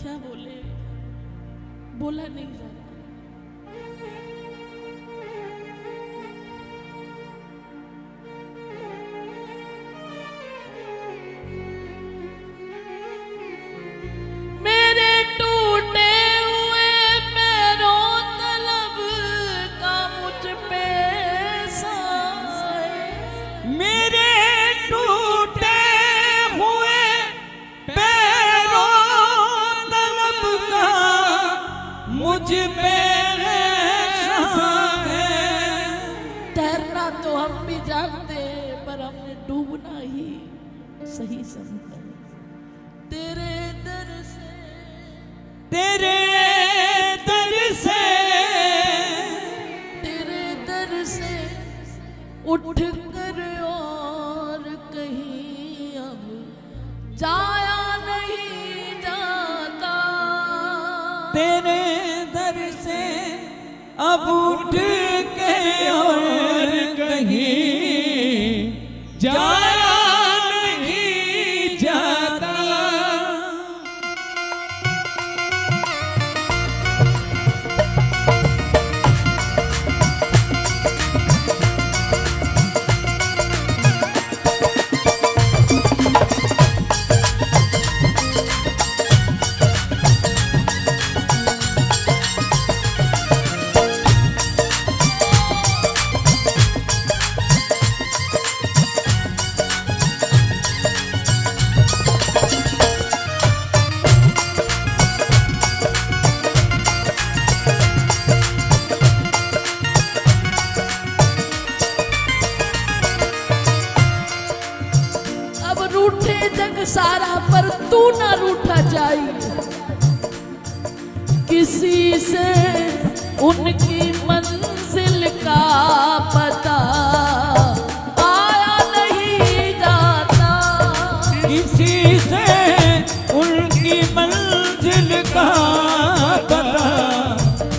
क्या बोले, बोला नहीं जाता। मेरे टूटे हुए पैरों तलब का मुझ पे साए, मेरे टूटे हुए पैरों तलब का मुझ पे है। तैरना तो हम भी जानते पर हमने डूबना ही सही समझा। तेरे दर से, तेरे दर से, तेरे दर से उठ कर और कहीं अब जाया नहीं जाता। तेरे दर से अब उठ के और कहीं जाया नहीं जाता। सारा पर तू ना रूठा जाए, किसी से उनकी मंजिल का पता आया नहीं जाता। किसी से उनकी मंजिल का पता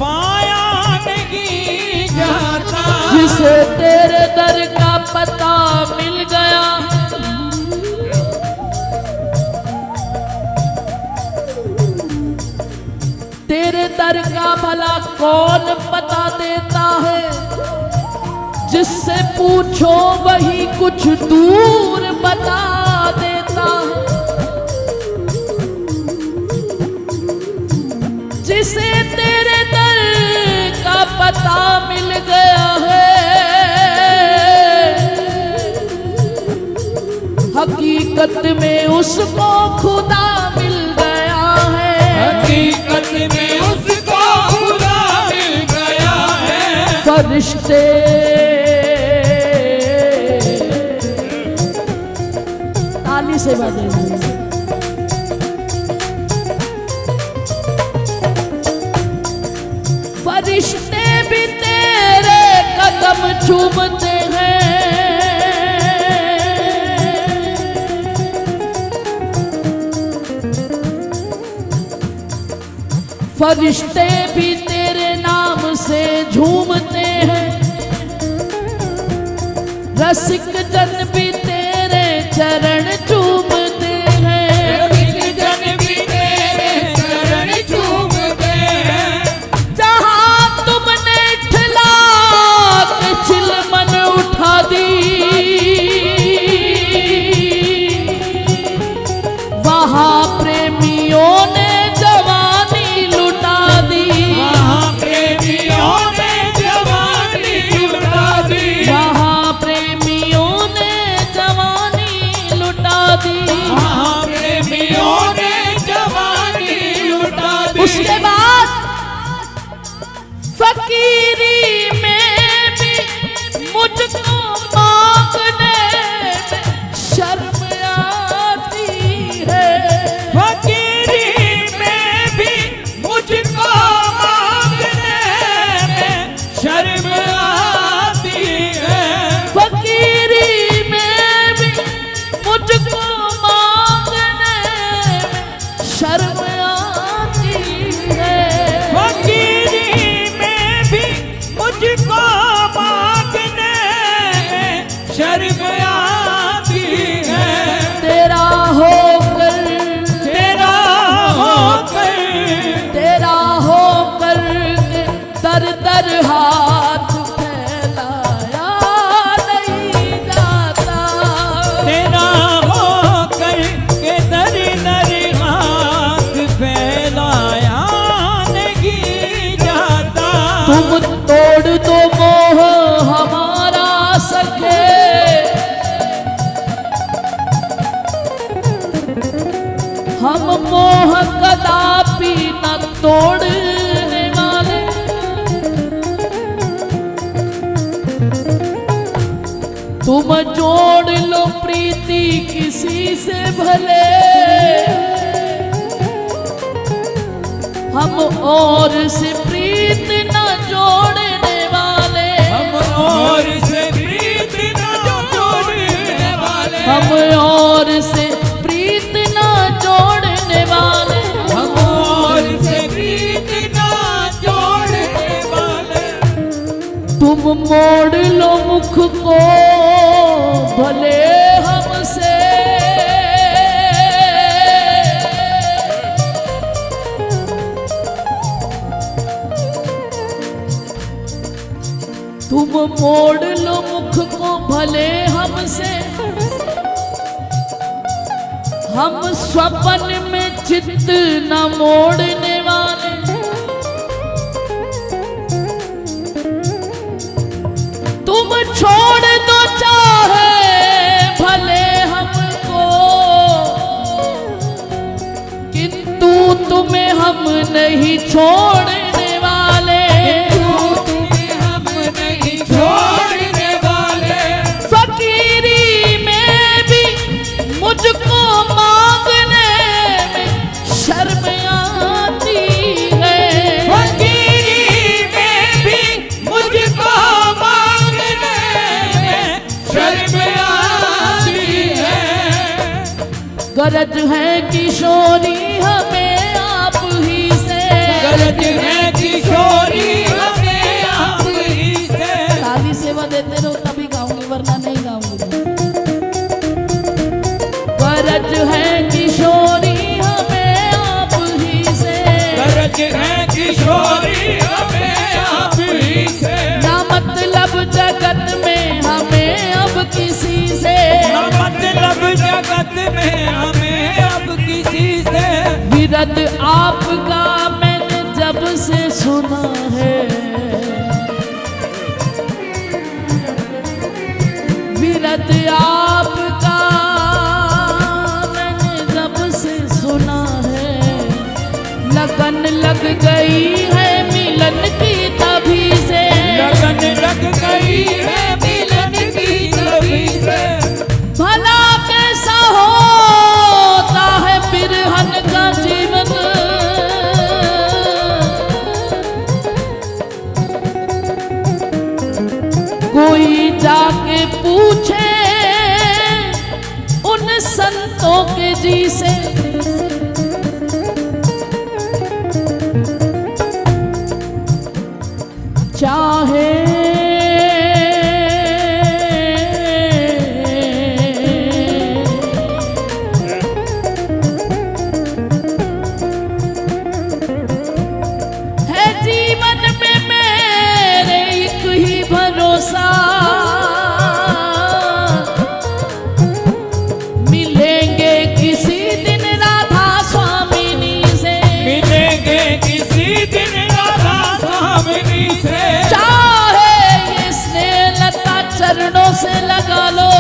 पाया नहीं जाता। जिसे तेरे दर का पता मिल गया, तेरे दर का भला कौन पता देता है। जिससे पूछो वही कुछ दूर बता देता है। जिसे तेरे दर का पता मिल गया है, हकीकत में उसको खुदा मिल गया है। हकीकत में उसको खुदा मिल गया है। फरिश्ते ताली से बजे, फरिश्ते भी तेरे कदम चूमते हैं। फरिश्ते भी तेरे नाम से झूमते हैं। रसिक जन भी तेरे चरण चूमते हैं। रसिक जन भी तेरे चरण चूमते हैं। जहाँ तुमने ठिला के चिलमन उठा दी, वहाँ प्रेमियों ने उसके बाद फकीरी में भी मुझको मांगने में शर्म आती है। फकीरी छोड़ दो मोह हमारा सखे, हम मोह कदापि न तोड़ने वाले। तुम जोड़ लो प्रीति किसी से भले, हम और से प्रीत न जोड़ने वाले। हम और से प्रीत न जोड़ने वाले। हम और से प्रीत न जोड़ने वाले। हम और से प्रीत न जोड़ने वाले। तुम मोड़ लो मुख को भले हमसे, तुम मोड़ लो मुख को भले हमसे। हम स्वप्न में चित्त न मोड़ने वाले। तुम छोड़ दो चाहे भले हमको, किंतु तुम्हें हम नहीं छोड़ने वाले। छोड़ने वाले। फकीरी में भी मुझको मांगने में शर्म आती है। फकीरी में भी मुझको मांगने में शर्म आती है। गरज है किशोरी हमें आप ही से। गरज है किशोरी हमें आप ही से। ताली सेवा देते रहो तभी गाऊंगी, वरना नहीं गाऊंगी। गरज है किशोरी हमें आप ही से। गरज है किशोरी हमें आप ही से। ना मतलब जगत में हमें अब किसी से। ना मतलब जगत में हमें अब किसी से। विरद आपका मैंने जब से सुना है। विरद आपका मैंने जब से सुना है। लगन लग गई है मिलन की तभी से। लगन लग गई है मिलन की तभी से। भला कैसा होता है बिरहन का जीवन। कोई जाके पूछे उन संतों के जी से। चाहे है जीवन में मेरे एक ही भरोसा। मिलेंगे किसी दिन राधा स्वामिनी से। मिलेंगे किसी दिन राधा स्वामिनी से। चाहे ये स्नेह लता चरणों से लगा लो।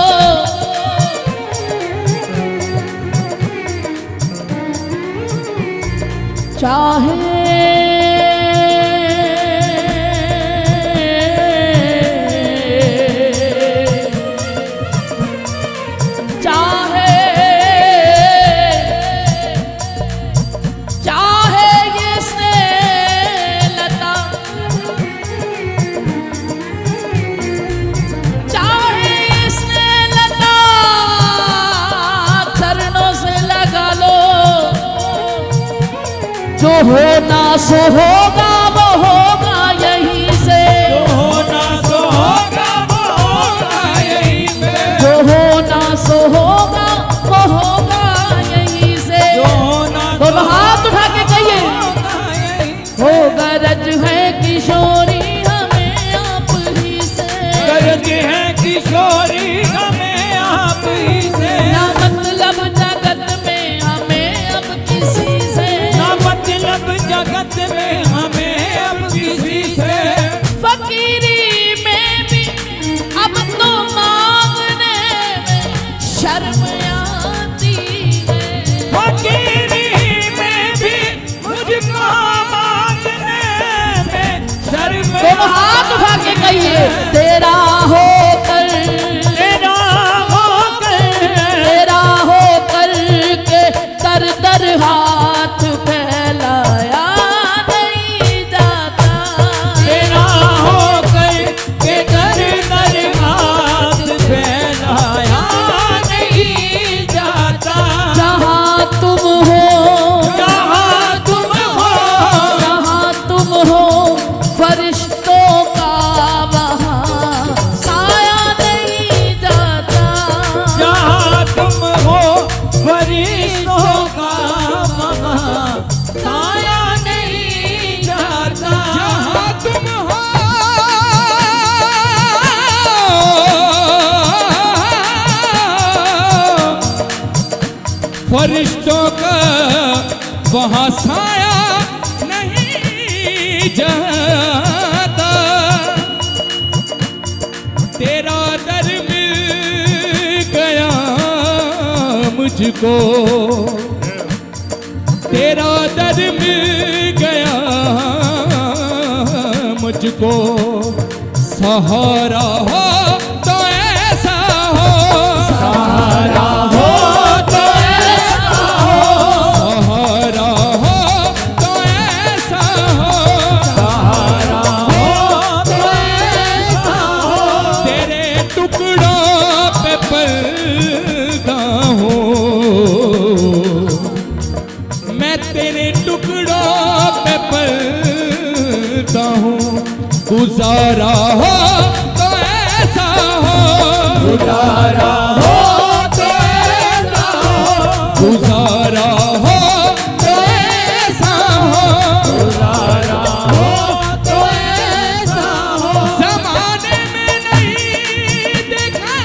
चाहे चाहे ये स्नेह लता, चाहे ये स्नेह लता चरणों से लगा लो। जो होना सो होगा वो होगा यहीं से। जो होना सो होगा वो होगा यहीं से। जो होना सो होगा वो होगा यहीं से। जो होना दोनों हाथ उठा के कहिए। होगा यहीं से। हो गरज है किशोरी हमें आप ही से। गरज है किशोरी हमें आप ही से। ना मतलब जगत में हमें अब किसी से। ना मतलब जगत में हमें अब किसी हाथ फैलाया नहीं जाता। तेरा होकर के दर दर हाथ फैलाया नहीं जाता। जहाँ तुम हो, जहाँ तुम हो, जहाँ तुम हो फरिश्तों का वहाँ साया नहीं जाता। जहाँ तुम हो फरिश्तों का वहाँ साया नहीं जाता। जहाँ तुम हो फरिश्तों का वहाँ साया नहीं जाता। तेरा दर मिल गया मुझको, तेरा दर मिल गया मुझको। सहारा हो तो ऐसा हो, सहारा हो तो ऐसा हो, सहारा हो तो ऐसा हो, सहारा हो तो ऐसा हो। तेरे टुकड़ों पे पलता हूँ, मैं तेरे टुकड़ों पे पलता हूँ। गुजारा हो तो ऐसा हो, गुजारा हो तो ऐसा हो, गुजारा हो तो ऐसा हो, गुजारा हो तो ऐसा हो। ज़माने में नहीं देखा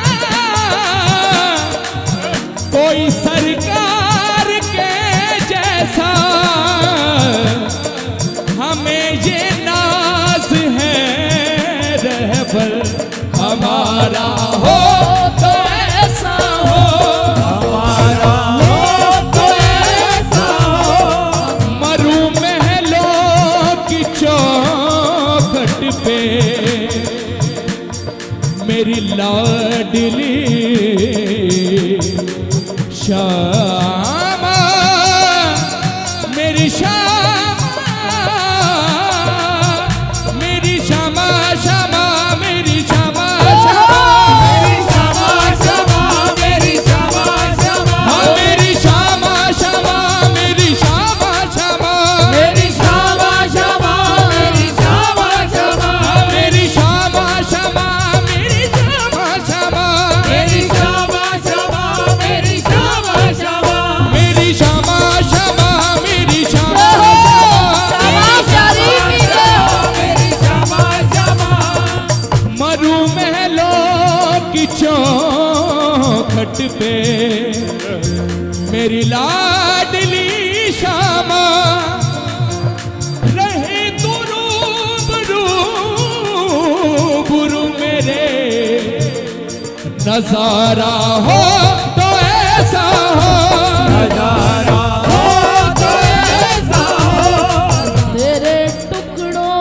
कोई सरकार के जैसा, हमें ये नाज है रहबर हमारा हो तो ऐसा हो, हमारा हो तो ऐसा हो। मरू महलों की चौखट पे मेरी लाडली श्यामा, मेरी श्यामा, मेरी श्यामा श्यामा, मेरी श्यामा श्यामा, मेरी श्यामा श्यामा, मेरी श्यामा श्यामा, हाँ मेरी श्यामा श्यामा, मेरी श्यामा श्यामा, मेरी श्यामा श्यामा, मेरी श्यामा श्यामा, मेरी श्यामा श्यामा, मेरी श्यामा श्यामा, मेरी श्यामा श्यामा, मेरी श्यामा श्यामा, मेरी श्यामा श्यामा, मेरी श्यामा मरू महलों की चौखट पे मेरी लाडली श्यामा रहे तू रूबरू रूबरू मेरे। नजारा हो तो ऐसा हो, नजारा हो तो ऐसा हो। तेरे टुकड़ों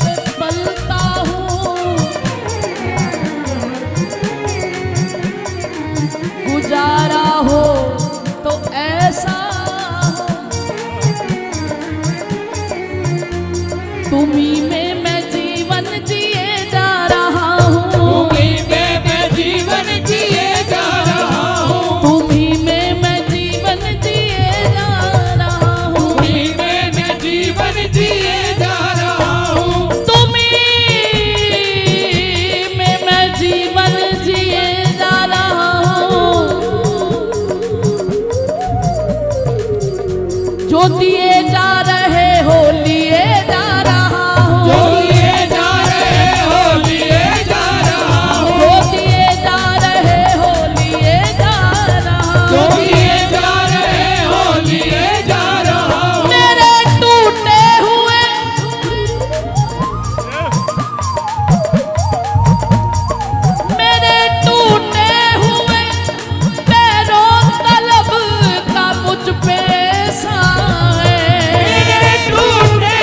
पे पलता हूँ, गुजारा हो तो ऐसा हो। तुम्ही में मैं जीवन जिए जा रहा हूँ, तुम्ही में मैं जीवन जिए जा रहा हूँ, तुम्ही में मैं जीवन जिए जा रहा हूँ, तुम्ही में मैं जीवन जिए जा रहा हूँ, तुम्ही में मैं जीवन जिए जा रहा हूँ। जो दिए जा रहे हो लिए जा रहा हूँ, जो लिए जा रहे हो लिए जा रहा हूँ, जो दिए जा रहे हो लिए जा रहा जो हूँ। लिए जा रहे हो लिए जा रहा हूँ। मेरे टूटे हुए मेरे टूटे हुए पैरों तलब का मुझ पे साए, मेरे टूटे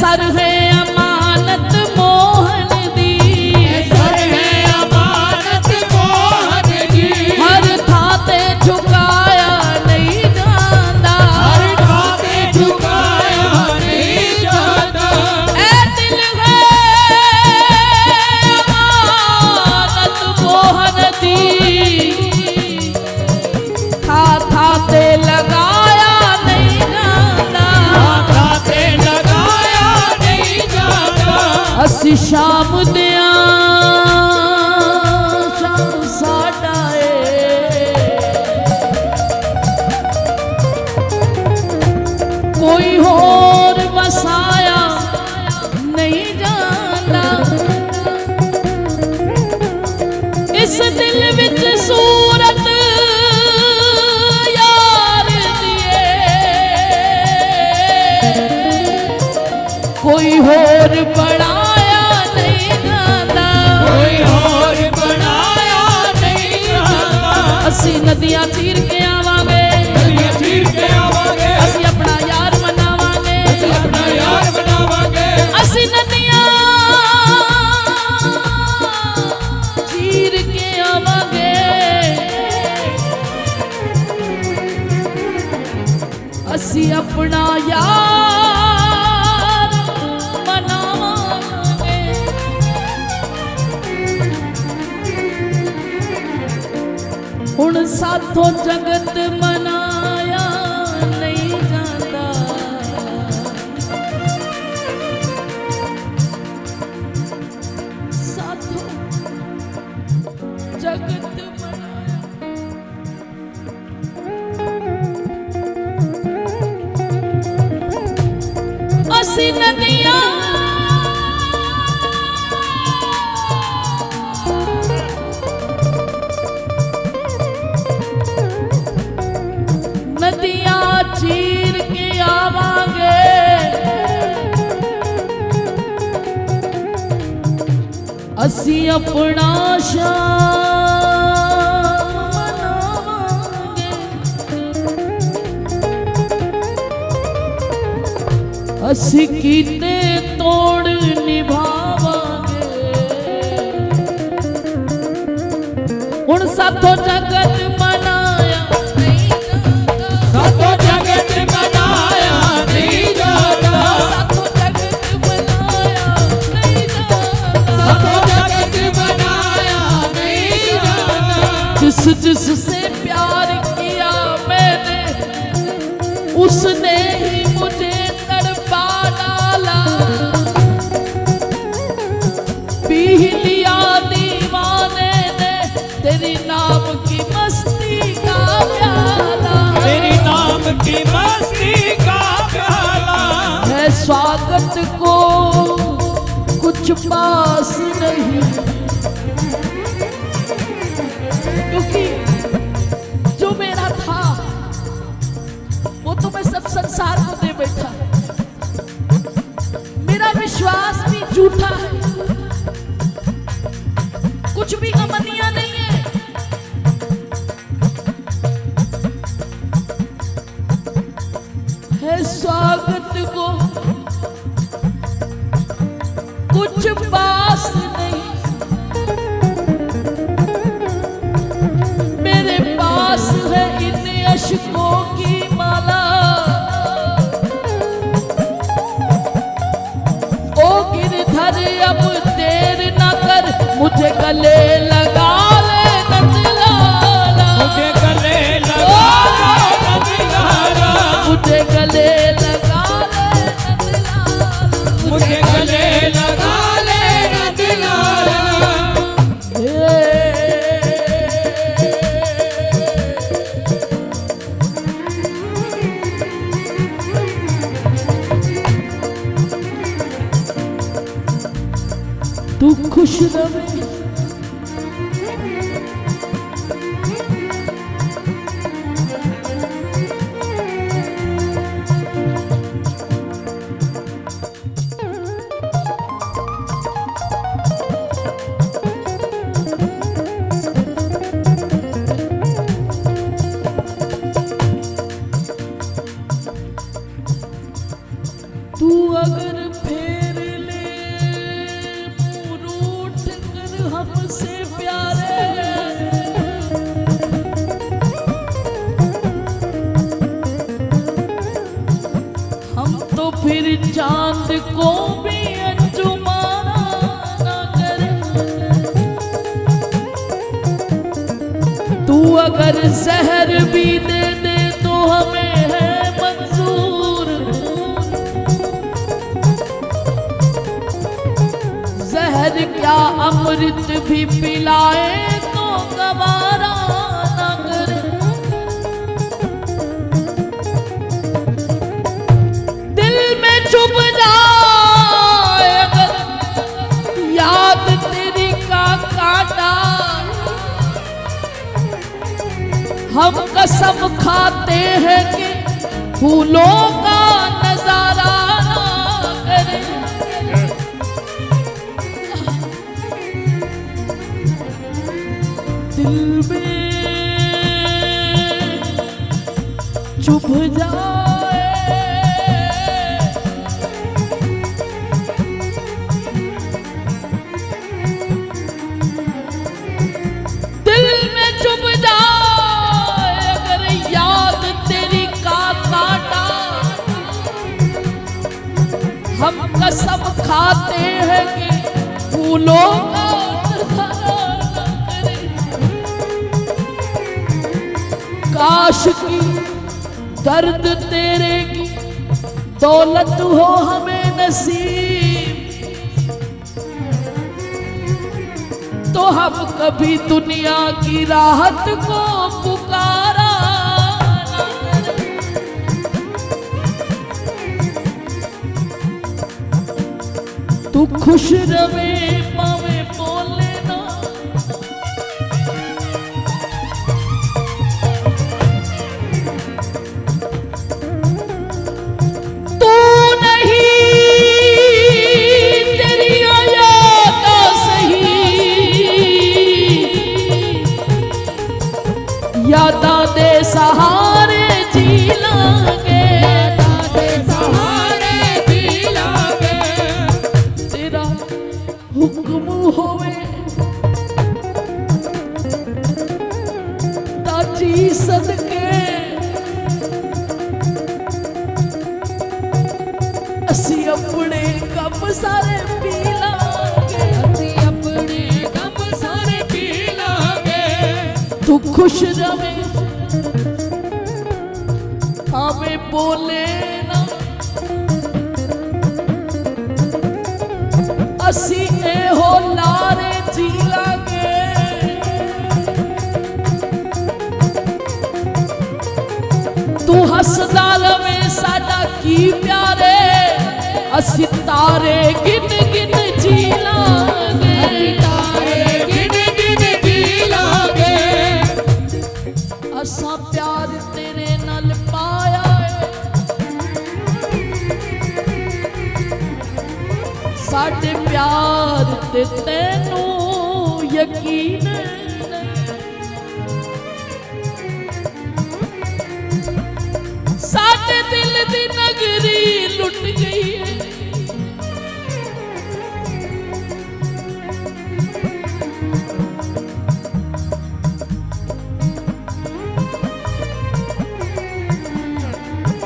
सर है अमानत मोहन दी, सर है अमानत मोहन दी, हर थाते झुकाया नहीं जाता, हर ठाते झुकाया नहीं जाता। ए दिल है अमानत मोहन दी, थाते लगाया नहीं जाता, ठाते लगाया नहीं जाता। असी शाम दिया शाम साडा ए, कोई होर वसाया नहीं जाता। इस दिल विच सूरत यार दिए, कोई होर बढ़ाया नहीं जाता, कोई और बनाया नहीं जाता। असी नदियां चीर के आवांगे, नदियां चीर के आवांगे, असी अपना यार मनावांगे, अपना यार बनावांगे। असी नदियां चीर के आवांगे, असी अपना यार मनावांगे। हुण साथों जगत मनाया नहीं जाता, साथों जगत मनाया। असी नदियां नदियां चीर के आवांगे, असी अपना शाम मनावांगे। असी कीते तोड़ निभावांगे। हुण साथों जगत मनाया नहीं जाता, साथों जगत मनाया नहीं जाता, साथों जगत मनाया नहीं जाता। साथों जगत मनाया नहीं जाता। जिस जिससे प्यार किया मैंने, उसने ही मुझे तड़पा डाला, पी लिया दीवाने ने तेरी नाम की मस्ती का प्याला। तेरे नाम की मस्ती का प्याला है स्वागत को कुछ पास नहीं, क्योंकि जो मेरा था वो तो मैं सब संसार को दे बैठा। मेरा विश्वास भी झूठा है, कुछ भी अमनिया नहीं है। है स्वागत को कुछ पास नहीं, मेरे पास है इन अशकों की माला। ओ गिरधर अब देर न कर, मुझे गले लगा ले नंदलाला, मुझे गले लगा ले नंदलाला, मुझे गले लगा ले नंदलाला, मुझे गले लगा ले नंदलाला। तू खुश रहे, तू अगर फिर चांद को भी अंजुमाना ना करे। तू अगर जहर भी दे दे तो हमें है मंजूर, जहर क्या अमृत भी पिलाए तो गवारा ना करे। दिल में चुभ जाए अगर याद तेरी का काटा, हम कसम खाते हैं कि फूलों का नजारा ना करें। दिल में चुभ जाए दिल में चुभ जाए अगर याद तेरी का काटा, हम कसम खाते हैं कि फूलों का काश की दर्द तेरे की दौलत हो हमें नसीब, तो हम कभी दुनिया की राहत को पुकारा ना करें। तू खुश रवे पावे बोले ना, यादा दे सहारे जी लागे, यादा दे सहारे जी लागे। तेरा हुक्म होवे ताजी सदके, असी अपने कम सारे पी लागे, असी अपने कम सारे पी लागे। तू खुश रवे हमें बोले ना, असी ए हो लारे जी लागे। तू हसदा रवे साडा की प्यारे, असी तारे गिन गिन जी लागे, तारे गिन गिन जी लागे। असा प्यार तेरे नाल पाया है, साडे प्यार ते तैनू यकीन नहीं। साडे दिल दी नगरी लुट गई है,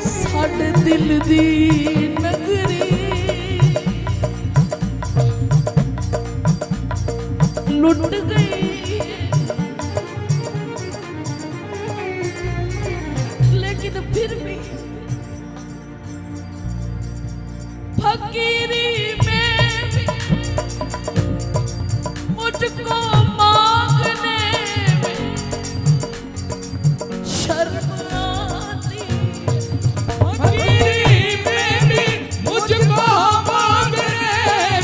साडे दिल दी नगरी लुट गई। लेकिन फिर भी फकीरी में भी मुझको मांगने में शर्म आती, फकीरी में भी मुझको मांगने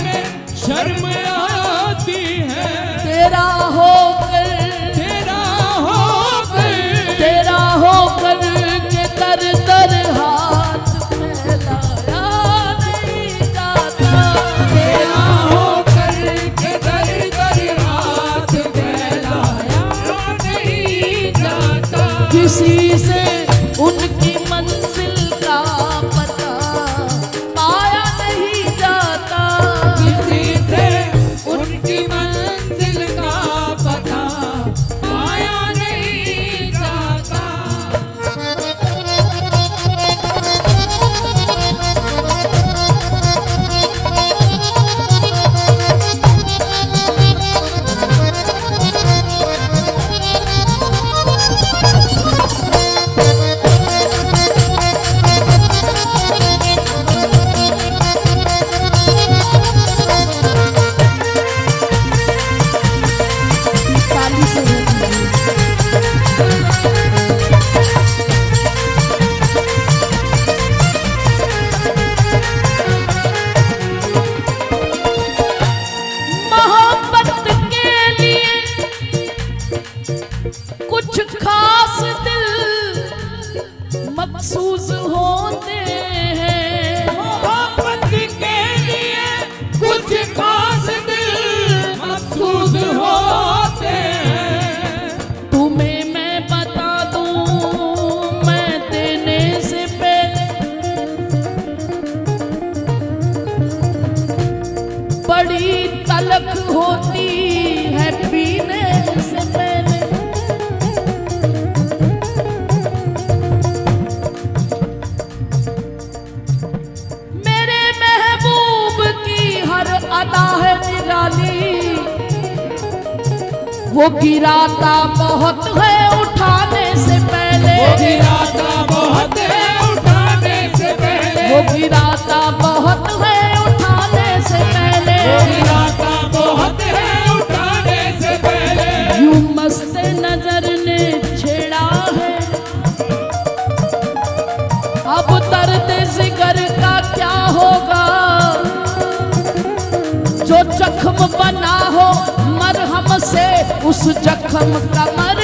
में शर्म आती है। तेरा होकर के दर दर हाथ फैलाया नहीं जाता, तेरा होकर के दर दर हाथ फैलाया नहीं जाता। किसी से उनकी मंजिल का पता पाया नहीं जाता, किसी से उनकी मंजिल का पता पाया नहीं जाता। मखसूस होते हैं। मोहब्बत के लिए कुछ खास दिल मखसूस होते हैं। तुम्हें मैं बता दूं, मैं देने से पहले बड़ी तलख होती है पीने से पहले। मेरे महबूब की हर अदा है निराली, वो गिराता बहुत है उठाने से पहले। वो गिराता बहुत है उठाने से पहले। वो गिराता बहुत है उठाने से पहले। वो गिराता बहुत है उठाने से पहले। यूं मस्त नजर ने छेड़ा है, अब दर्द जिगर का क्या होगा। जो जख्म बना हो मरहम से, उस जख्म का मर